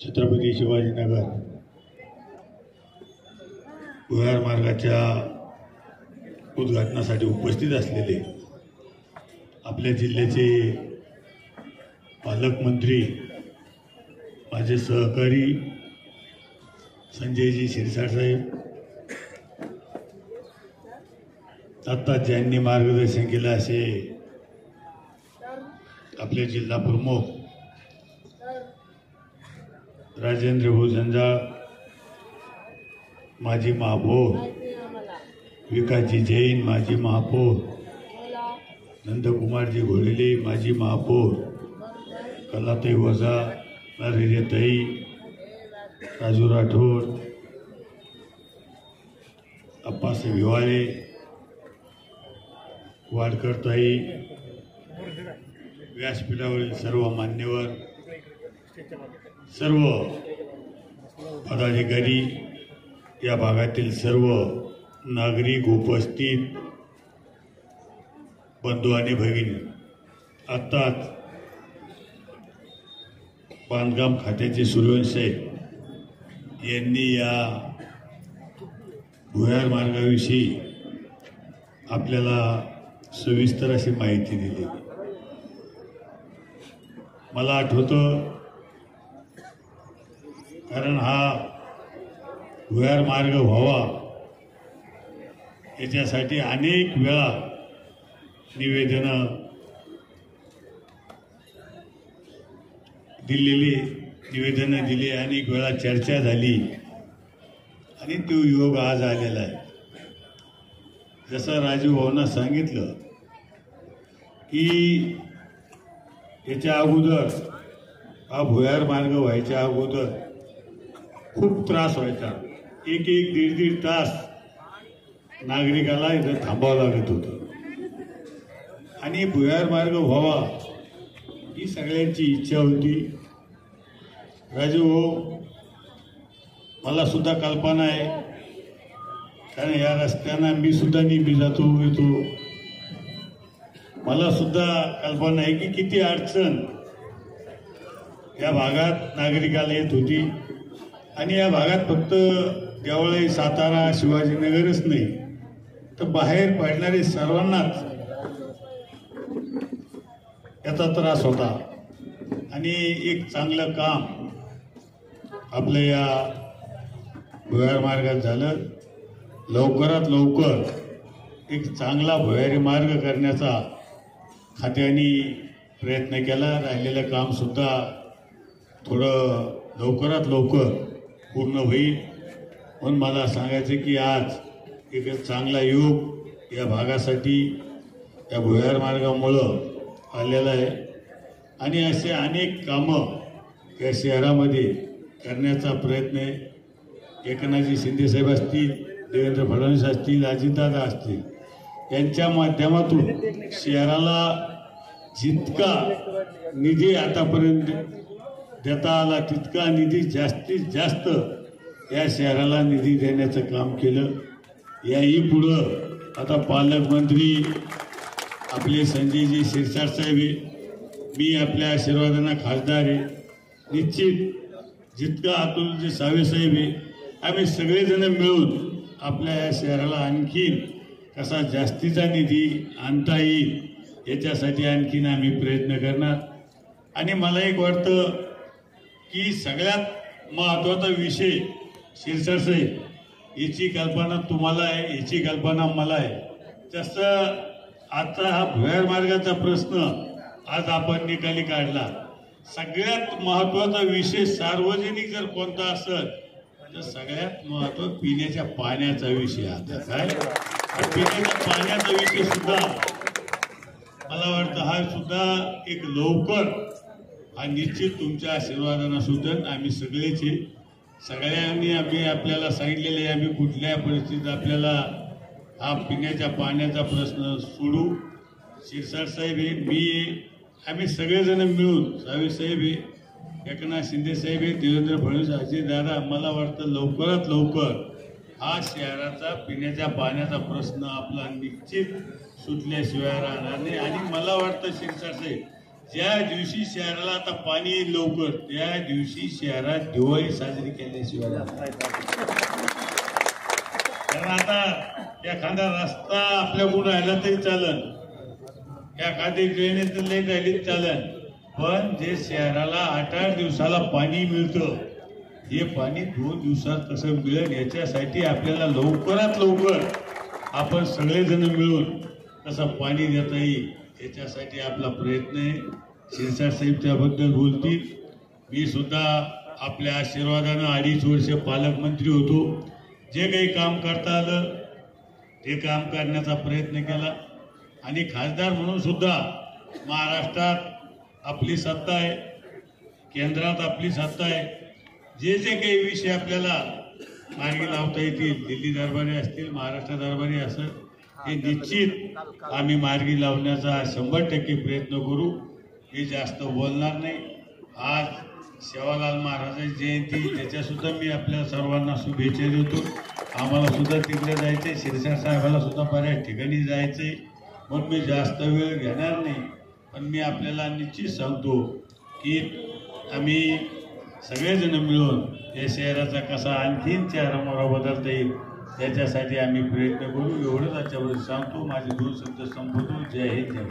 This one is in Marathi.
छत्रपती शिवाजीनगर भुयार मार्गाच्या उद्घाटनासाठी उपस्थित असलेले आपल्या जिल्ह्याचे पालकमंत्री माझे सहकारी संजयजी शिरसाट साहेब, आता ज्यांनी मार्गदर्शन केलं असे आपले जिल्हा प्रमुख राजेंद्र भाऊ जंजाळ, माजी महापौर विकासजी जैन, माजी महापौर नंदकुमारजी घोडेले, माजी महापौर कलाताई वजा, नरेताई, राजू राठोड, अप्पासाहेब हिवाळे, वाडकरताई, व्यासपीठावरील सर्व मान्यवर, सर्व पदाधिकारी, या भागातील सर्व नागरिक, उपस्थित बंधू आणि भगिनी, आत्ताच बांधकाम खात्याचे सूर्यवंशी यांनी या भुयार मार्गाविषयी आपल्याला सविस्तर अशी माहिती दिली। मला आठवतं, कारण हा भुयार मार्ग व्हावा याच्यासाठी अनेक वेळा निवेदनं दिली, अनेक वेळा चर्चा झाली आणि तो योग आज आलेला आहे। जसं राजू भाऊंना सांगितलं की याच्या अगोदर हा भुयार मार्ग व्हायच्या अगोदर खूप त्रास व्हायचा, एक दीड तास नागरिकाला इथं थांबावं लागत होतं आणि भुयार मार्ग व्हावा ही सगळ्यांची इच्छा होती। राजू, मला सुद्धा कल्पना आहे, कारण या रस्त्यानं मी सुद्धा नेहमी जातो येतो, मला सुद्धा कल्पना आहे की किती अडचण या भागात नागरिकाला येत होती। आणि या भागात फक्त देवळाई, सातारा, शिवाजीनगरच नाही तर बाहेर पडणारे सर्वांनाच याचा त्रास होता। आणि एक चांगलं काम आपल्या या भुयार मार्गात झालं। लवकरात लवकर एक चांगला भुयारी मार्ग करण्याचा खात्याने प्रयत्न केला। राहिलेलं काम सुद्धा थोडं लवकरात लवकर पूर्ण होईल। म्हणून मला सांगायचं की आज एक चांगला योग या भागासाठी या भुयार मार्गामुळं आलेला आहे आणि असे अनेक कामं या शहरामध्ये करण्याचा प्रयत्न आहे। एकनाथजी शिंदे साहेब असतील, देवेंद्र फडणवीस असतील, अजितदादा असतील, यांच्या माध्यमातून शहराला जितका निधी आतापर्यंत देता आला तितका निधी जास्तीत जास्त या शहराला निधी देण्याचं काम केलं। याही पुढं आता पालकमंत्री आपले संजयजी शिरसाट साहेब, मी आपल्या आशीर्वादांना खासदार आहे, निश्चित जितका अतुलजी सावे साहेब आहे, आम्ही सगळेजण मिळून आपल्या या शहराला आणखीन कसा जास्तीचा निधी आणता येईल याच्यासाठी आणखीन आम्ही प्रयत्न करणार। आणि मला एक वाटतं की सगळ्यात महत्त्वाचा विषय शिरसाट साहेब, याची कल्पना तुम्हाला आहे, याची कल्पना मला आहे। जसं आता हा भुयार मार्गाचा प्रश्न आज आपण निकाली काढला, सगळ्यात महत्त्वाचा विषय सार्वजनिक जर कोणता असेल तर सगळ्यात महत्त्व पिण्याच्या पाण्याचा विषय। आता काय पिण्याच्या पाण्याचा विषय सुद्धा मला वाटतं हा सुद्धा एक लवकर हा निश्चित तुमच्या आशीर्वादानं सुद्धा आम्ही सगळ्यांनी आम्ही आपल्याला सांगितलेले, आम्ही कुठल्या परिस्थितीत आपल्याला हा पिण्याच्या पाण्याचा प्रश्न सोडू। शिरसाट साहेब आहे, मी आहे, आम्ही सगळेजण मिळून, सावे साहेब आहे, एकनाथ शिंदे साहेब आहे, देवेंद्र फडणवीस, अजितदादा, मला वाटतं लवकरात लवकर हा शहराचा पिण्याच्या पाण्याचा प्रश्न आपला निश्चित सुटल्याशिवाय राहणार नाही। आणि मला वाटतं शिरसाट साहेब ज्या दिवशी शहराला आता पाणी येईल लवकर त्या दिवशी शहरात दिवाळी साजरी केल्याशिवाय कारण आता एखादा रस्ता आपल्याकडून राहिला तरी चालन, एखादी ड्रेनेज लई राहिली चालन, पण जे शहराला 8-8 दिवसाला पाणी मिळतं हे पाणी 2 दिवसात कसं मिळेल याच्यासाठी आपल्याला लवकरात लवकर आपण सगळेजण मिळून कसं पाणी देता येईल याच्यासाठी आपला प्रयत्न आहे. शिरसाट साहेब त्याबद्दल बोलतील. मी सुद्धा आपल्या आशीर्वादानं 2.5 वर्ष पालकमंत्री होतो. जे काही काम करता आलं ते काम करण्याचा प्रयत्न केला आणि खासदार म्हणून सुद्धा महाराष्ट्रात आपली सत्ता आहे, केंद्रात आपली सत्ता आहे. जे जे काही विषय आपल्याला मार्गी लावता येतील, दिल्ली दरबारी असतील, महाराष्ट्र दरबारी असेल, हे निश्चित आम्ही मार्गी लावण्याचा 100% प्रयत्न करू. हे जास्त बोलणार नाही. आज सेवालाल महाराजांची जयंती त्याच्यासुद्धा मी आपल्या सर्वांना शुभेच्छा देतो. आम्हाला सुद्धा तिकडे जायचे, शिरसाट साहेबाला सुद्धा बऱ्याच ठिकाणी जायचे, म्हणून मी जास्त वेळ घेणार नाही. पण मी आपल्याला निश्चित सांगतो की आम्ही सगळेजण मिळून या शहराचा कसा आणखीन चेहरामोहरा बदलता येईल याच्यासाठी आम्ही प्रयत्न करू. एवढंच आजच्यावर सांगतो. माझे 2 शब्द संपवतो. जय हिंद, जय.